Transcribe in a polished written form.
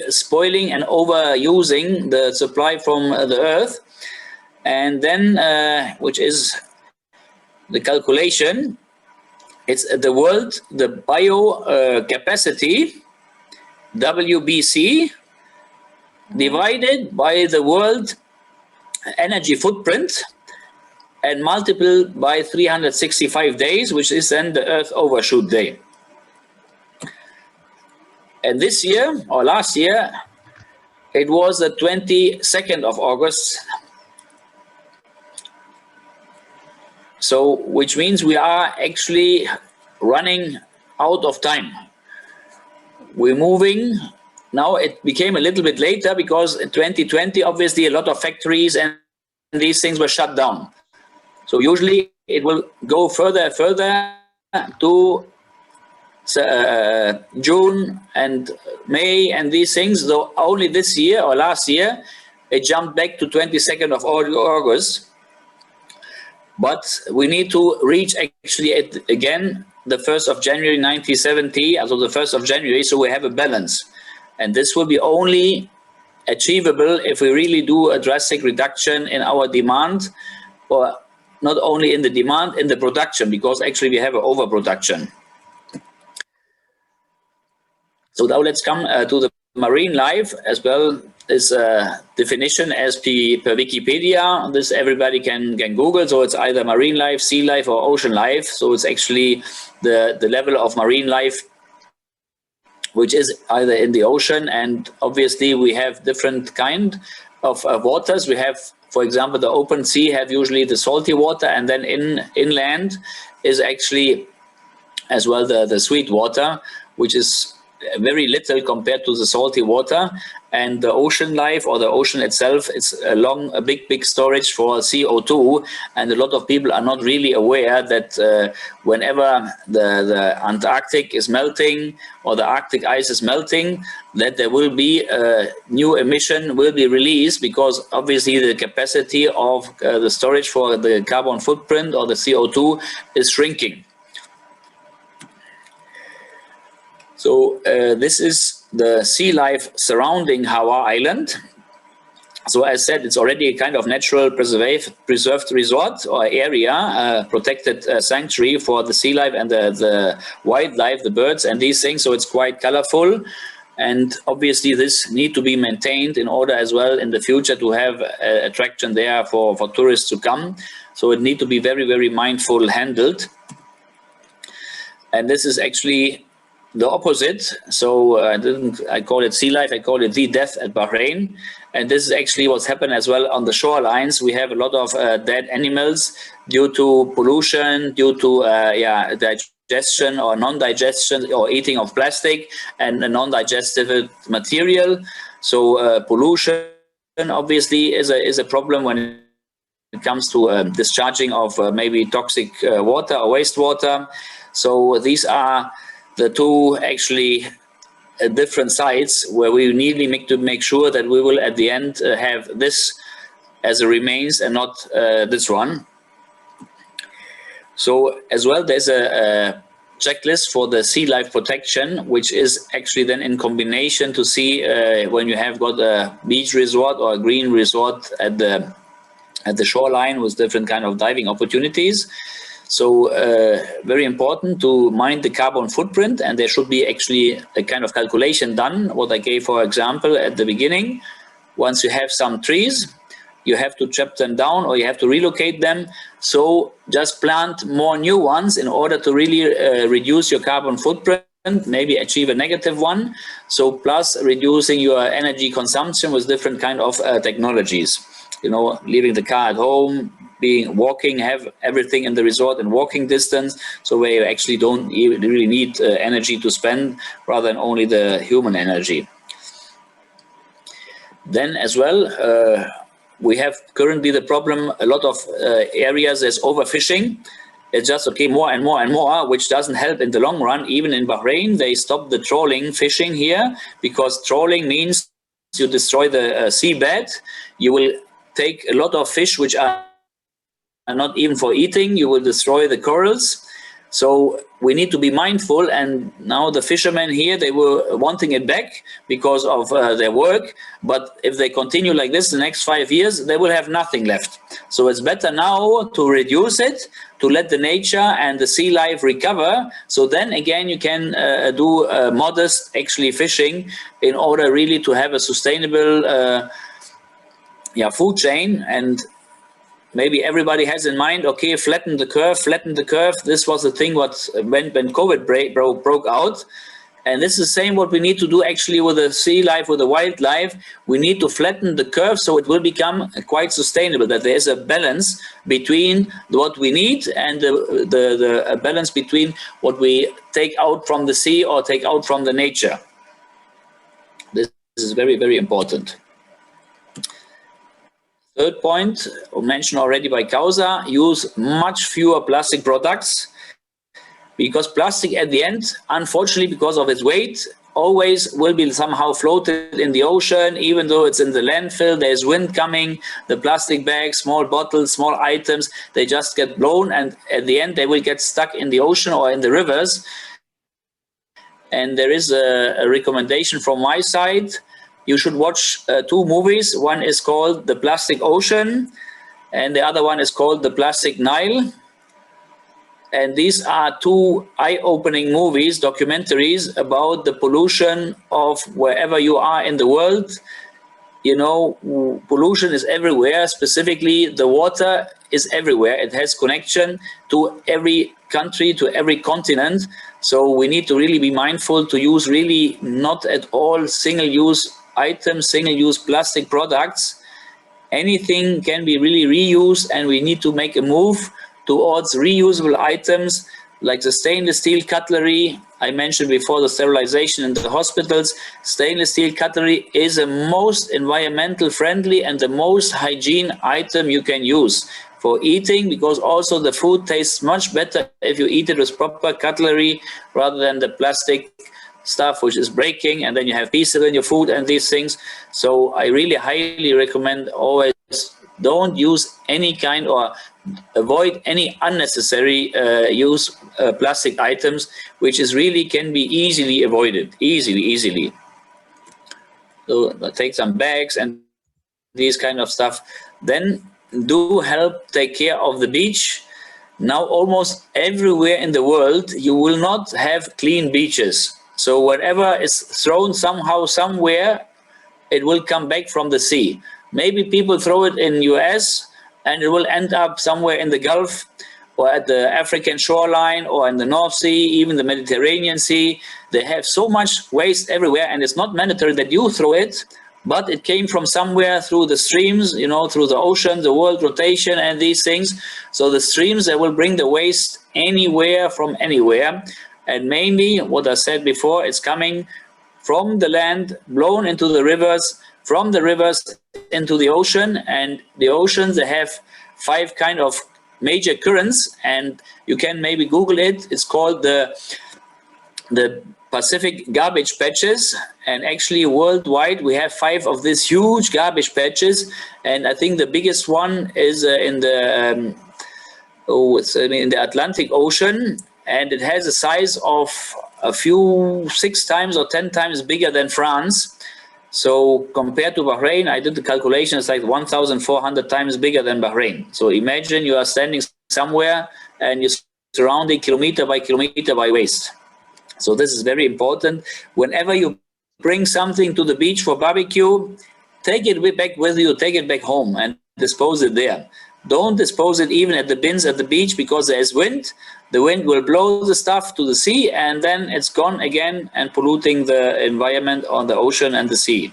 spoiling and overusing the supply from the earth. And then, which is the calculation, it's the world, the bio capacity, WBC, divided by the world energy footprint and multiple by 365 days, which is then the Earth overshoot day. And this year, or last year, it was the 22nd of August. So, which means we are actually running out of time. We're moving. Now it became a little bit later because in 2020, obviously, a lot of factories and these things were shut down. So usually it will go further to June and May and these things. Though only this year or last year, it jumped back to 22nd of August. But we need to reach actually again the 1st of January 1970, also the 1st of January, so we have a balance. And this will be only achievable if we really do a drastic reduction in our demand, or not only in the demand, in the production, because actually we have an overproduction. So now let's come to the marine life as well. Is a definition as per Wikipedia. This everybody can Google. So it's either marine life, sea life, or ocean life. So it's actually the level of marine life which is either in the ocean, and obviously we have different kind of waters. We have, for example, the open sea have usually the salty water, and then inland is actually as well the sweet water, which is very little compared to the salty water. And the ocean life, or the ocean itself, it's a big storage for CO2, and a lot of people are not really aware that whenever the Antarctic is melting or the Arctic ice is melting, that there will be new emission will be released, because obviously the capacity of the storage for the carbon footprint or the CO2 is shrinking. So this is the sea life surrounding Hawa Island. So as said, it's already a kind of natural preserved resort or area, protected sanctuary for the sea life and the wildlife, the birds and these things. So it's quite colorful. And obviously this need to be maintained in order as well in the future to have attraction there for tourists to come. So it need to be very, very mindful handled. And this is actually the opposite. So I call it sea life, I call it the death at Bahrain. And this is actually what's happened as well on the shorelines. We have a lot of dead animals due to pollution, due to digestion or non-digestion or eating of plastic and non-digestive material. So pollution obviously is a problem when it comes to discharging of maybe toxic water or wastewater. So these are the two actually different sites where we need to make sure that we will at the end have this as a remains and not this one. So as well, there's a checklist for the sea life protection, which is actually then in combination to see when you have got a beach resort or a green resort at the shoreline with different kind of diving opportunities. So very important to mind the carbon footprint, and there should be actually a kind of calculation done, what I gave for example at the beginning. Once you have some trees, you have to chop them down or you have to relocate them. So just plant more new ones in order to really reduce your carbon footprint, maybe achieve a negative one. So plus reducing your energy consumption with different kind of technologies. You know, leaving the car at home, walking, have everything in the resort in walking distance, so where you actually don't really need energy to spend rather than only the human energy. Then as well, we have currently the problem, a lot of areas there's overfishing. It's just okay, more and more and more, which doesn't help in the long run. Even in Bahrain, they stopped the trawling fishing here, because trawling means you destroy the seabed. You will take a lot of fish which are not even for eating. You will destroy the corals, So we need to be mindful, and now the fishermen here, they were wanting it back because of their work, but if they continue like this the next 5 years, they will have nothing left. So it's better now to reduce it, to let the nature and the sea life recover, so then again you can do modest actually fishing in order really to have a sustainable food chain. And maybe everybody has in mind, okay, flatten the curve, flatten the curve. This was the thing when COVID broke out. And this is the same what we need to do actually with the sea life, with the wildlife. We need to flatten the curve so it will become quite sustainable, that there is a balance between what we need and the balance between what we take out from the sea or take out from the nature. This is very, very important. Third point, mentioned already by Kausa, use much fewer plastic products, because plastic at the end, unfortunately, because of its weight, always will be somehow floated in the ocean, even though it's in the landfill, there's wind coming, the plastic bags, small bottles, small items, they just get blown, and at the end they will get stuck in the ocean or in the rivers. And there is a recommendation from my side. You should watch 2 movies. One is called The Plastic Ocean, and the other one is called The Plastic Nile. And these are 2 eye-opening movies, documentaries about the pollution of wherever you are in the world. You know, pollution is everywhere, specifically the water is everywhere. It has connection to every country, to every continent. So we need to really be mindful to use really not at all single-use items, single-use plastic products. Anything can be really reused, and we need to make a move towards reusable items like the stainless steel cutlery. I mentioned before the sterilization in the hospitals. Stainless steel cutlery is the most environmental friendly and the most hygiene item you can use for eating, because also the food tastes much better if you eat it with proper cutlery rather than the plastic stuff which is breaking, and then you have pieces in your food and these things. So I really highly recommend always don't use any kind, or avoid any unnecessary use plastic items, which is really can be easily avoided, easily. So take some bags and these kind of stuff. Then do help take care of the beach. Now almost everywhere in the world you will not have clean beaches. So whatever is thrown somehow, somewhere, it will come back from the sea. Maybe people throw it in US and it will end up somewhere in the Gulf or at the African shoreline or in the North Sea, even the Mediterranean Sea. They have so much waste everywhere, and it's not mandatory that you throw it, but it came from somewhere through the streams, you know, through the ocean, the world rotation and these things. So the streams, they will bring the waste anywhere from anywhere. And mainly, what I said before, it's coming from the land, blown into the rivers, from the rivers into the ocean. And the oceans, they have 5 kind of major currents, and you can maybe Google it. It's called the Pacific garbage patches, and actually worldwide we have 5 of these huge garbage patches, and I think the biggest one is in the Atlantic Ocean, and it has a size of a few 6 times or 10 times bigger than France. So compared to Bahrain, I did the calculation, it's like 1,400 times bigger than Bahrain. So imagine you are standing somewhere and you're surrounded kilometer by waste. So this is very important. Whenever you bring something to the beach for barbecue, take it back with you, take it back home and dispose it there. Don't dispose it even at the bins at the beach, because there is wind. The wind will blow the stuff to the sea, and then it's gone again and polluting the environment on the ocean and the sea.